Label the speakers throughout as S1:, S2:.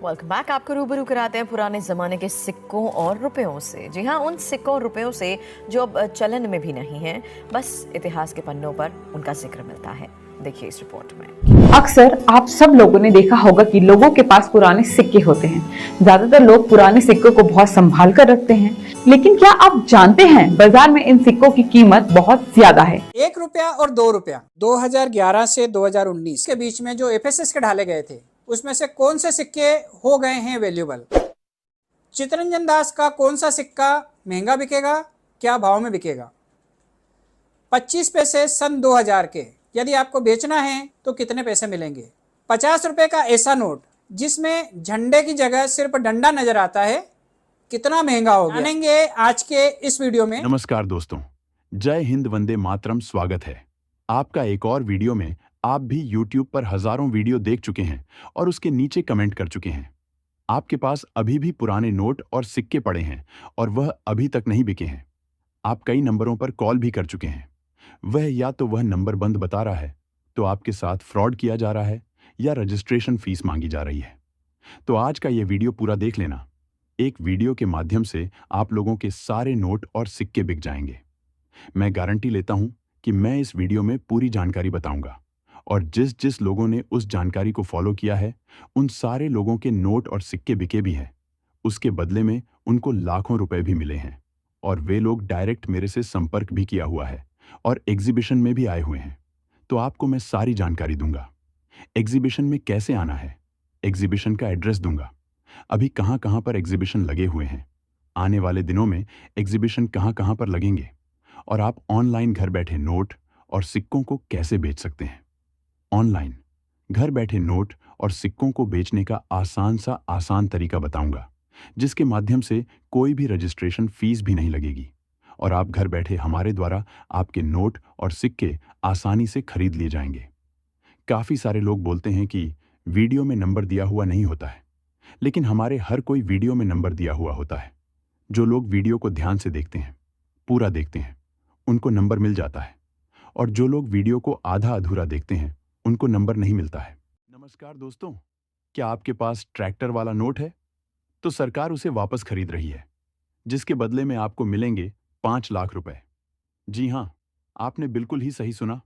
S1: Welcome back. आपको रूबरू कराते हैं पुराने ज़माने के सिक्कों और रुपयों से। जी हाँ, उन सिक्कों और रुपयों से जो अब चलन में भी नहीं हैं, बस इतिहास के पन्नों पर उनका जिक्र मिलता है। देखिए इस रिपोर्ट में।
S2: अक्सर आप सब लोगों ने देखा होगा कि लोगों के पास पुराने सिक्के होते हैं। ज्यादातर लोग पुराने सिक्कों को बहुत संभाल कर रखते हैं, लेकिन क्या आप जानते हैं बाजार में इन सिक्कों की कीमत बहुत ज्यादा है।
S3: 1 रुपया और 2 रुपया 2011 से 2019 के बीच में जो एफएसएस के ढाले गए थे, उसमें से कौन से सिक्के हो गए हैं वैल्यूएबल? चित्तरंजन दास का कौन सा सिक्का महंगा बिकेगा, क्या भाव में बिकेगा? 25 पैसे सन 2000 के यदि आपको बेचना है तो कितने पैसे मिलेंगे? 50 रुपए का ऐसा नोट जिसमें झंडे की जगह सिर्फ डंडा नजर आता है, कितना महंगा हो गया? जानेंगे आज के इस वीडियो में।
S4: नमस्कार दोस्तों, जय हिंद, वंदे मातरम। स्वागत है आपका एक और वीडियो में। आप भी YouTube पर हजारों वीडियो देख चुके हैं और उसके नीचे कमेंट कर चुके हैं। आपके पास अभी भी पुराने नोट और सिक्के पड़े हैं और वह अभी तक नहीं बिके हैं। आप कई नंबरों पर कॉल भी कर चुके हैं। वह या तो वह नंबर बंद बता रहा है, तो आपके साथ फ्रॉड किया जा रहा है, या रजिस्ट्रेशन फीस मांगी जा रही है। तो आज का यह वीडियो पूरा देख लेना। एक वीडियो के माध्यम से आप लोगों के सारे नोट और सिक्के बिक जाएंगे। मैं गारंटी लेता हूं कि मैं इस वीडियो में पूरी जानकारी बताऊंगा, और जिस जिस लोगों ने उस जानकारी को फॉलो किया है, उन सारे लोगों के नोट और सिक्के बिके भी हैं। उसके बदले में उनको लाखों रुपए भी मिले हैं, और वे लोग डायरेक्ट मेरे से संपर्क भी किया हुआ है और एग्जीबिशन में भी आए हुए हैं। तो आपको मैं सारी जानकारी दूंगा। एग्जीबिशन में कैसे आना है, एग्जीबिशन का एड्रेस दूंगा, अभी कहां कहां पर एग्जीबिशन लगे हुए हैं, आने वाले दिनों में एग्जीबिशन कहां कहां पर लगेंगे, और आप ऑनलाइन घर बैठे नोट और सिक्कों को कैसे बेच सकते हैं। ऑनलाइन घर बैठे नोट और सिक्कों को बेचने का आसान तरीका बताऊंगा, जिसके माध्यम से कोई भी रजिस्ट्रेशन फीस भी नहीं लगेगी, और आप घर बैठे हमारे द्वारा आपके नोट और सिक्के आसानी से खरीद लिए जाएंगे। काफी सारे लोग बोलते हैं कि वीडियो में नंबर दिया हुआ नहीं होता है, लेकिन हमारे हर कोई वीडियो में नंबर दिया हुआ होता है। जो लोग वीडियो को ध्यान से देखते हैं, पूरा देखते हैं, उनको नंबर मिल जाता है, और जो लोग वीडियो को आधा अधूरा देखते हैं, उनको नंबर नहीं मिलता है। नमस्कार दोस्तों, क्या आपके पास ट्रैक्टर वाला नोट है? तो सरकार उसे वापस खरीद रही है, जिसके बदले में आपको मिलेंगे 5 लाख रुपए। जी हां, आपने बिल्कुल ही सही सुना।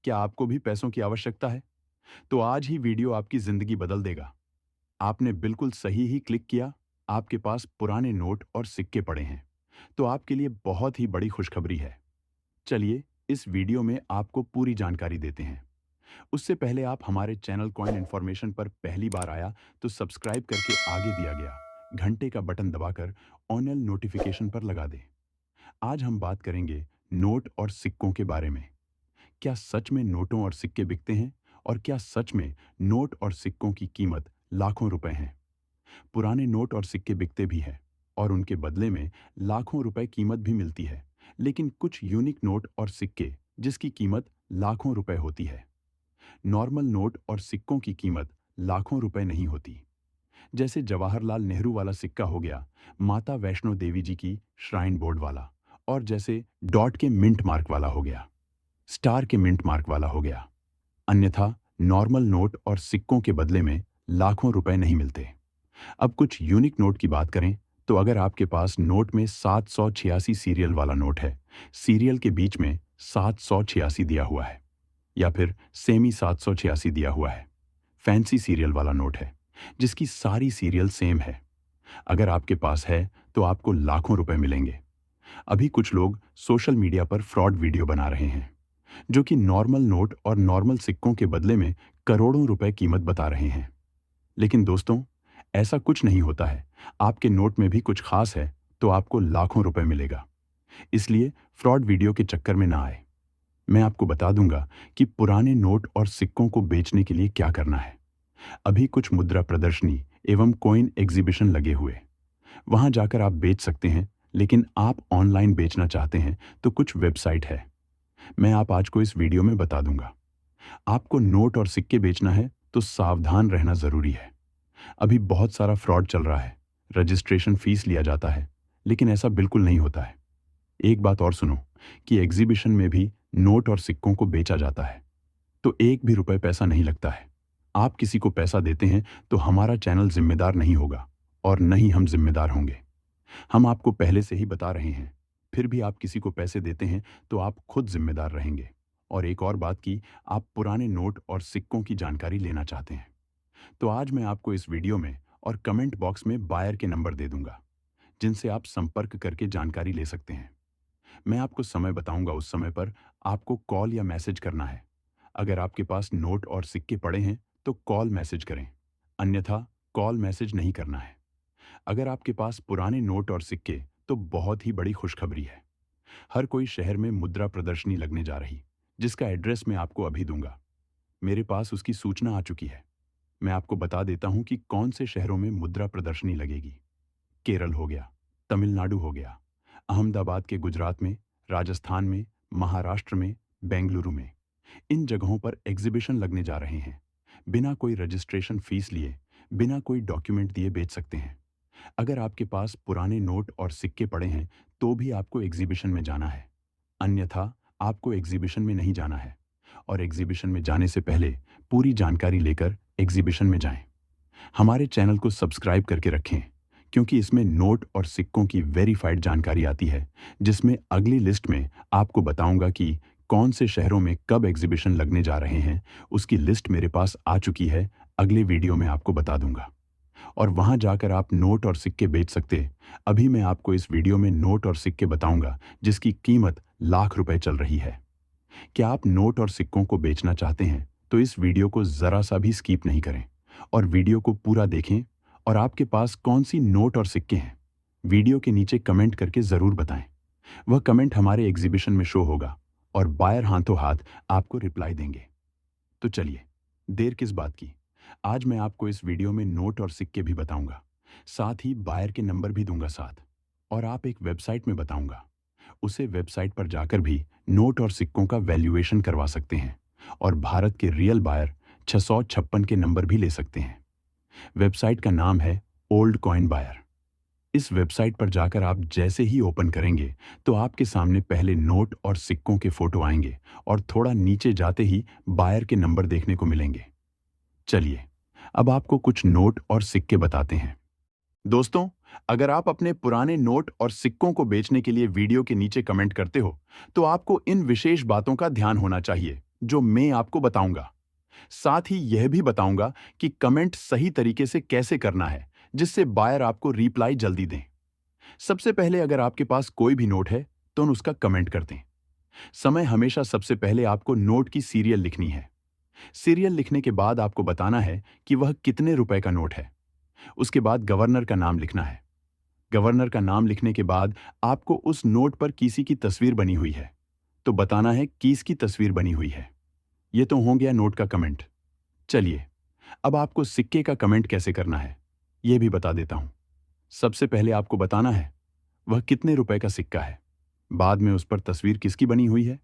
S4: क्या आपको भी पैसों की आवश्यकता है? तो आज ही वीडियो आपकी जिंदगी बदल देगा। आपने बिल्कुल सही ही क्लिक किया। आपके पास पुराने नोट और सिक्के पड़े हैं, तो आपके लिए बहुत ही बड़ी खुशखबरी है। चलिए इस वीडियो में आपको पूरी जानकारी देते हैं। उससे पहले आप हमारे चैनल कॉइन इन्फॉर्मेशन पर पहली बार आया तो सब्सक्राइब करके आगे दिया गया घंटे का बटन दबाकर ऑल नोटिफिकेशन पर लगा दें। आज हम बात करेंगे नोट और सिक्कों के बारे में। क्या सच में नोटों और सिक्के बिकते हैं, और क्या सच में नोट और सिक्कों की कीमत लाखों रुपए है? पुराने नोट और सिक्के बिकते भी हैं, और उनके बदले में लाखों रुपए कीमत भी मिलती है, लेकिन कुछ यूनिक नोट और सिक्के जिसकी कीमत लाखों रुपए होती है। नॉर्मल नोट और सिक्कों की कीमत लाखों रुपए नहीं होती। जैसे जवाहरलाल नेहरू वाला सिक्का हो गया, माता वैष्णो देवी जी की श्राइन बोर्ड वाला, और जैसे डॉट के मिंट मार्क वाला हो गया, स्टार के मिंट मार्क वाला हो गया। अन्यथा नॉर्मल नोट और सिक्कों के बदले में लाखों रुपए नहीं मिलते। अब कुछ यूनिक नोट की बात करें तो अगर आपके पास नोट में 786 सीरियल वाला नोट है, सीरियल के बीच में 786 दिया हुआ है, या फिर सेमी 786 दिया हुआ है, फैंसी सीरियल वाला नोट है जिसकी सारी सीरियल सेम है, अगर आपके पास है तो आपको लाखों रुपए मिलेंगे। अभी कुछ लोग सोशल मीडिया पर फ्रॉड वीडियो बना रहे हैं, जो कि नॉर्मल नोट और नॉर्मल सिक्कों के बदले में करोड़ों रुपए कीमत बता रहे हैं। लेकिन दोस्तों, ऐसा कुछ नहीं होता है। आपके नोट में भी कुछ खास है तो आपको लाखों रुपए मिलेगा। इसलिए फ्रॉड वीडियो के चक्कर में ना आए। मैं आपको बता दूंगा कि पुराने नोट और सिक्कों को बेचने के लिए क्या करना है। अभी कुछ मुद्रा प्रदर्शनी एवं कॉइन एग्जीबिशन लगे हुए, वहां जाकर आप बेच सकते हैं। लेकिन आप ऑनलाइन बेचना चाहते हैं तो कुछ वेबसाइट है, मैं आप आज को इस वीडियो में बता दूंगा। आपको नोट और सिक्के बेचना है तो सावधान रहना जरूरी है। अभी बहुत सारा फ्रॉड चल रहा है, रजिस्ट्रेशन फीस लिया जाता है, लेकिन ऐसा बिल्कुल नहीं होता है। एक बात और सुनो कि एग्जीबिशन में भी नोट और सिक्कों को बेचा जाता है, तो एक भी रुपए पैसा नहीं लगता है। आप किसी को पैसा देते हैं तो हमारा चैनल जिम्मेदार नहीं होगा और न ही हम जिम्मेदार होंगे। हम आपको पहले से ही बता रहे हैं, फिर भी आप किसी को पैसे देते हैं तो आप खुद जिम्मेदार रहेंगे। और एक और बात कि आप पुराने नोट और सिक्कों की जानकारी लेना चाहते हैं तो आज मैं आपको इस वीडियो में और कमेंट बॉक्स में बायर के नंबर दे दूंगा, जिनसे आप संपर्क करके जानकारी ले सकते हैं। मैं आपको समय बताऊंगा, उस समय पर आपको कॉल या मैसेज करना है। अगर आपके पास नोट और सिक्के पड़े हैं तो कॉल मैसेज करें, अन्यथा कॉल मैसेज नहीं करना है। अगर आपके पास पुराने नोट और सिक्के तो बहुत ही बड़ी खुशखबरी है। हर कोई शहर में मुद्रा प्रदर्शनी लगने जा रही, जिसका एड्रेस मैं आपको अभी दूंगा। मेरे पास उसकी सूचना आ चुकी है। मैं आपको बता देता हूं कि कौन से शहरों में मुद्रा प्रदर्शनी लगेगी। केरल हो गया, तमिलनाडु हो गया, अहमदाबाद के गुजरात में, राजस्थान में, महाराष्ट्र में, बेंगलुरु में। इन जगहों पर एग्जीबिशन लगने जा रहे हैं। बिना कोई रजिस्ट्रेशन फीस लिए, बिना कोई डॉक्यूमेंट दिए बेच सकते हैं। अगर आपके पास पुराने नोट और सिक्के पड़े हैं तो भी आपको एग्जीबिशन में जाना है, अन्यथा आपको एग्जीबिशन में नहीं जाना है। और एग्जीबिशन में जाने से पहले पूरी जानकारी लेकर एग्जीबिशन में जाएं। हमारे चैनल को सब्सक्राइब करके रखें, क्योंकि इसमें नोट और सिक्कों की वेरीफाइड जानकारी आती है, जिसमें अगली लिस्ट में आपको बताऊंगा कि कौन से शहरों में कब एग्जीबिशन लगने जा रहे हैं। उसकी लिस्ट मेरे पास आ चुकी है, अगले वीडियो में आपको बता दूंगा और वहां जाकर आप नोट और सिक्के बेच सकते। अभी मैं आपको इस वीडियो में नोट और सिक्के बताऊंगा जिसकी कीमत लाख रुपए चल रही है। क्या आप नोट और सिक्कों को बेचना चाहते हैं तो इस वीडियो को जरा सा भी स्किप नहीं करें और वीडियो को पूरा देखें। और आपके पास कौन सी नोट और सिक्के हैं, वीडियो के नीचे कमेंट करके जरूर बताएं। वह कमेंट हमारे एग्जीबिशन में शो होगा और बायर हाथों हाथ आपको रिप्लाई देंगे। तो चलिए, देर किस बात की, आज मैं आपको इस वीडियो में नोट और सिक्के भी बताऊंगा, साथ ही बायर के नंबर भी दूंगा साथ। और आप एक वेबसाइट में बताऊंगा, उसे वेबसाइट पर जाकर भी नोट और सिक्कों का वैल्यूएशन करवा सकते हैं और भारत के रियल बायर 656 के नंबर भी ले सकते हैं। वेबसाइट का नाम है ओल्ड कॉइन बायर। इस वेबसाइट पर जाकर आप जैसे ही ओपन करेंगे तो आपके सामने पहले नोट और सिक्कों के फोटो आएंगे और थोड़ा नीचे जाते ही बायर के नंबर देखने को मिलेंगे। चलिए, अब आपको कुछ नोट और सिक्के बताते हैं। दोस्तों, अगर आप अपने पुराने नोट और सिक्कों को बेचने के लिए वीडियो के नीचे कमेंट करते हो तो आपको इन विशेष बातों का ध्यान होना चाहिए जो मैं आपको बताऊंगा। साथ ही यह भी बताऊंगा कि कमेंट सही तरीके से कैसे करना है, जिससे बायर आपको रिप्लाई जल्दी दें। सबसे पहले, अगर आपके पास कोई भी नोट है तो उसका कमेंट कर दें। समय हमेशा सबसे पहले आपको नोट की सीरियल लिखनी है। सीरियल लिखने के बाद आपको बताना है कि वह कितने रुपए का नोट है। उसके बाद गवर्नर का नाम लिखना है। गवर्नर का नाम लिखने के बाद आपको उस नोट पर किसी की तस्वीर बनी हुई है तो बताना है किसकी तस्वीर बनी हुई है। यह तो हो गया नोट का कमेंट। चलिए, अब आपको सिक्के का कमेंट कैसे करना है यह भी बता देता हूं। सबसे पहले आपको बताना है वह कितने रुपए का सिक्का है। बाद में उस पर तस्वीर किसकी बनी हुई है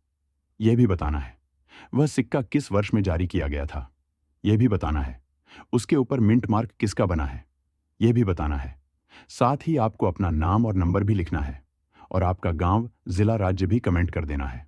S4: यह भी बताना है। वह सिक्का किस वर्ष में जारी किया गया था यह भी बताना है। उसके ऊपर मिंट मार्क किसका बना है यह भी बताना है। साथ ही आपको अपना नाम और नंबर भी लिखना है और आपका गांव, जिला, राज्य भी कमेंट कर देना है,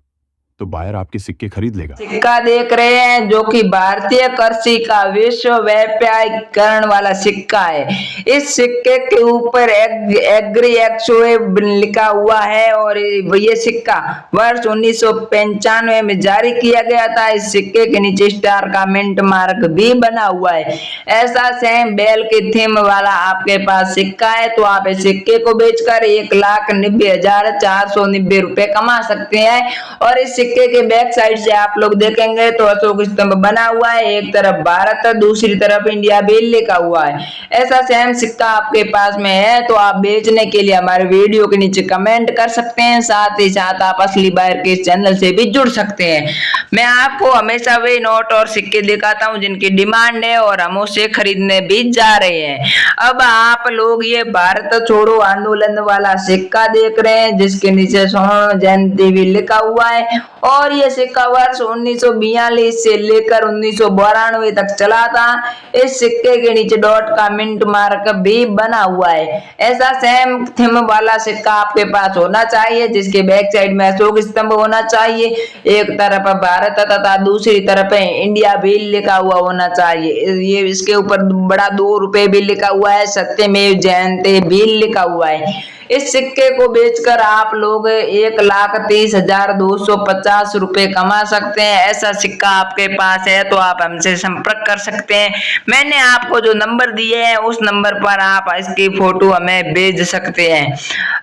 S4: तो बायर आपके सिक्के खरीद लेगा।
S5: सिक्का देख रहे हैं जो कि भारतीय करेंसी का विश्व व्यापारीकरण वाला सिक्का है। इस सिक्के के ऊपर एग्री एक्सोए लिखा हुआ है और ये सिक्का वर्ष 1995 में जारी किया गया था। इस सिक्के के नीचे स्टार का मिंट मार्क भी बना हुआ है। ऐसा सेम बेल की थीम वाला आपके पास सिक्का है तो आप इस सिक्के को बेचकर 1,90,490 रुपए कमा सकते हैं। और इस सिक्के के बैक साइड से आप लोग देखेंगे तो अशोक स्तंभ बना हुआ है, एक तरफ भारत और दूसरी तरफ इंडिया भी लिखा हुआ है। ऐसा सेम सिक्का आपके पास में है तो आप बेचने के लिए हमारे वीडियो के नीचे कमेंट कर सकते हैं। साथ ही साथ आप असली बायर के चैनल से भी जुड़ सकते हैं। मैं आपको हमेशा वे नोट और सिक्के दिखाता हूं जिनकी डिमांड है और हम उसे खरीदने भी जा रहे हैं। अब आप लोग ये भारत छोड़ो आंदोलन वाला सिक्का देख रहे हैं जिसके नीचे स्वर्ण जयंती भी लिखा हुआ है और ये सिक्का वर्ष 1942 से लेकर 1992 तक चला था। इस सिक्के के नीचे डॉट का मिंट मार्क भी बना हुआ है। ऐसा सेम थीम वाला सिक्का आपके पास होना चाहिए जिसके बैक साइड में अशोक स्तंभ होना चाहिए, एक तरफ भारत तथा दूसरी तरफ इंडिया भी लिखा हुआ होना चाहिए। ये इसके ऊपर बड़ा 2 रुपए भी लिखा हुआ है, सत्यमेव जयते भी लिखा हुआ है। इस सिक्के को बेचकर आप लोग 1,30,250 रुपए कमा सकते हैं। ऐसा सिक्का आपके पास है तो आप हमसे संपर्क कर सकते हैं। मैंने आपको जो नंबर दिए हैं उस नंबर पर आप इसकी फोटो हमें भेज सकते हैं।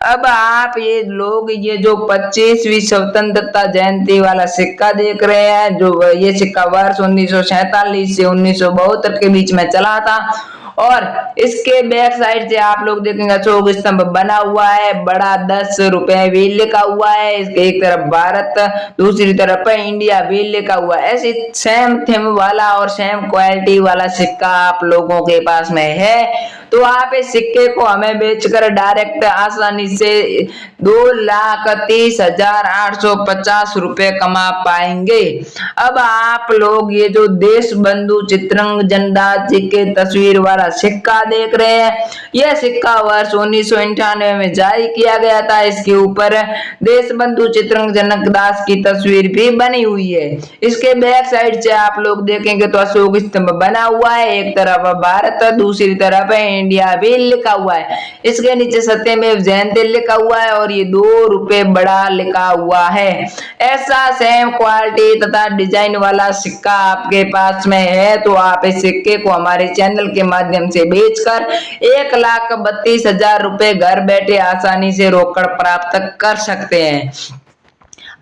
S5: अब आप ये लोग ये जो 25वीं स्वतंत्रता जयंती वाला सिक्का देख रहे हैं, जो ये सिक्का वर्ष 1947 से 1972 के बीच में चला था और इसके बैक साइड से आप लोग देखेंगे अशोक स्तंभ बना हुआ है, बड़ा 10 रुपए भी लिखा हुआ है। इसके एक तरफ भारत दूसरी तरफ इंडिया भी लिखा हुआ है। ऐसी सेम थीम वाला और सेम क्वालिटी वाला सिक्का आप लोगों के पास में है तो आप इस सिक्के को हमें बेचकर डायरेक्ट आसानी से 2,30,850 रुपए कमा पाएंगे। अब आप लोग ये जो देश बंधु चित्रंजन दास जी के तस्वीर वाला सिक्का देख रहे हैं, यह सिक्का वर्ष 1998 में जारी किया गया था। इसके ऊपर देश बंधु चित्रंजन दास की तस्वीर भी बनी हुई है। इसके बैक साइड से आप लोग देखेंगे तो अशोक स्तंभ बना हुआ है, एक तरफ भारत दूसरी तरफ इंडिया भी लिखा हुआ है। इसके नीचे सत्यमेव जयते लिखा हुआ है और ये 2 रुपए बड़ा लिखा हुआ है। ऐसा सेम क्वालिटी तथा डिजाइन वाला सिक्का आपके पास में है तो आप इस सिक्के को हमारे चैनल के माध्यम से बेचकर 1,32,000 रुपए घर बैठे आसानी से रोकड़ प्राप्त कर सकते हैं।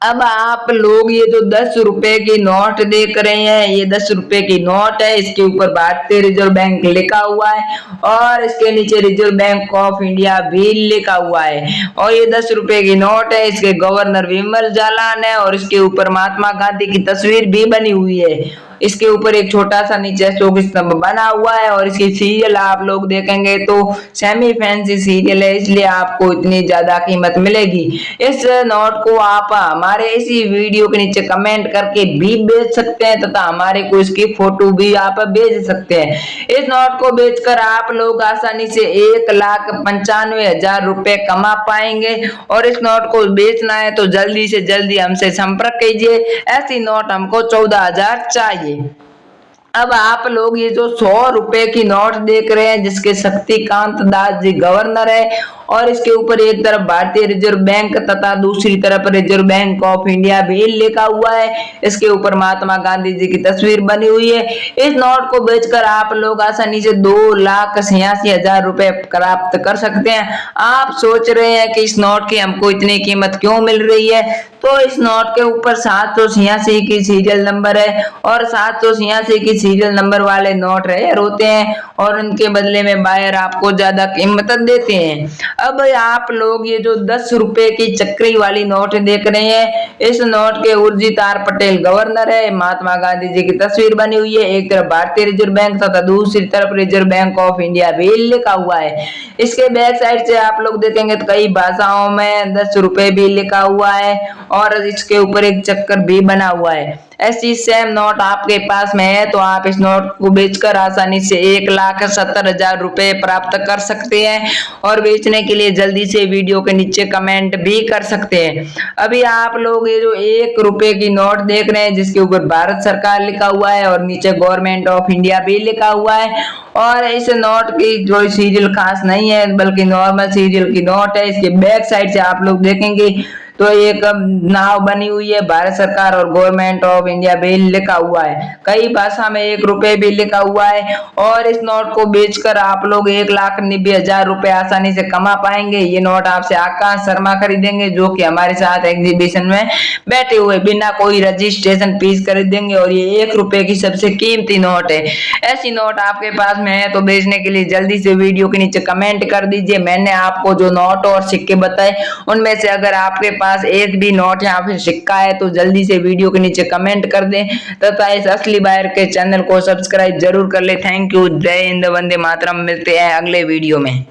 S5: अब आप लोग ये जो 10 रुपए की नोट देख रहे हैं, ये 10 रुपए की नोट है। इसके ऊपर भारतीय रिजर्व बैंक लिखा हुआ है और इसके नीचे रिजर्व बैंक ऑफ इंडिया भी लिखा हुआ है। और ये 10 रुपए की नोट है, इसके गवर्नर विमल जालान है और इसके ऊपर महात्मा गांधी की तस्वीर भी बनी हुई है। इसके ऊपर एक छोटा सा नीचे अशोक स्तंभ बना हुआ है और इसकी सीरियल आप लोग देखेंगे तो सेमी फैंसी सीरियल है, इसलिए आपको इतनी ज्यादा कीमत मिलेगी। इस नोट को आप हमारे इसी वीडियो के नीचे कमेंट करके भी बेच सकते हैं तथा हमारे को इसकी फोटो भी आप भेज सकते हैं। इस नोट को बेचकर आप लोग आसानी से 1,95,000 रुपए कमा पाएंगे और इस नोट को बेचना है तो जल्दी से जल्दी हमसे संपर्क कीजिए। ऐसी नोट हमको 14,000 चाहिए। अब आप लोग ये जो 100 रुपए की नोट देख रहे हैं जिसके शक्तिकांत दास जी गवर्नर है और इसके ऊपर एक तरफ भारतीय रिजर्व बैंक तथा दूसरी तरफ रिजर्व बैंक ऑफ इंडिया भी लिखा हुआ है। इसके ऊपर महात्मा गांधी जी की तस्वीर बनी हुई है। इस नोट को बेचकर आप लोग आसानी से 2,86,000 रुपए प्राप्त कर सकते हैं। आप सोच रहे हैं कि इस नोट की हमको इतनी कीमत क्यों मिल रही है, तो इस नोट के ऊपर 786 की सीरियल नंबर है और 786 की सीरियल नंबर वाले नोट रेयर होते हैं और उनके बदले में बायर आपको ज्यादा कीमत देते हैं। अब आप लोग ये जो 10 रुपए की चक्री वाली नोट देख रहे हैं, इस नोट के उर्जित आर पटेल गवर्नर है, महात्मा गांधी जी की तस्वीर बनी हुई है, एक तरफ भारतीय रिजर्व बैंक तथा दूसरी तरफ रिजर्व बैंक ऑफ इंडिया भी लिखा हुआ है। इसके बैक साइड से आप लोग देखेंगे तो कई भाषाओं में 10 रुपए भी लिखा हुआ है और इसके ऊपर एक चक्कर भी बना हुआ है। ऐसी सेम नोट आपके पास में है तो आप इस नोट को बेचकर आसानी से 1,70,000 रुपए प्राप्त कर सकते हैं और बेचने के लिए जल्दी से वीडियो के नीचे कमेंट भी कर सकते हैं। अभी आप लोग ये जो 1 रुपए की नोट देख रहे हैं जिसके ऊपर भारत सरकार लिखा हुआ है और नीचे गवर्नमेंट ऑफ इंडिया भी लिखा हुआ है और इस नोट की जो सीरियल खास नहीं है बल्कि नॉर्मल सीरियल की नोट है। इसके बैक साइड से आप लोग देखेंगे तो एक नाव बनी हुई है, भारत सरकार और गवर्नमेंट ऑफ इंडिया भी लिखा हुआ है। कई भाषा में 1 रुपए भी लिखा हुआ है और इस नोट को बेचकर आप लोग 1,90,000 रुपए आसानी से कमा पाएंगे। ये नोट आपसे आकाश शर्मा खरीदेंगे जो कि हमारे साथ एग्जीबिशन में बैठे हुए बिना कोई रजिस्ट्रेशन फीस खरीदेंगे और ये 1 रुपए की सबसे कीमती नोट है। ऐसी नोट आपके पास में है तो बेचने के लिए जल्दी से वीडियो के नीचे कमेंट कर दीजिए। मैंने आपको जो नोट और सिक्के बताए उनमें से अगर आपके पास एक भी नोट या फिर सिक्का है तो जल्दी से वीडियो के नीचे कमेंट कर दें तथा इस असली बायर के चैनल को सब्सक्राइब जरूर कर ले। Thank you. जय हिंद, वंदे मातरम। मिलते हैं अगले वीडियो में।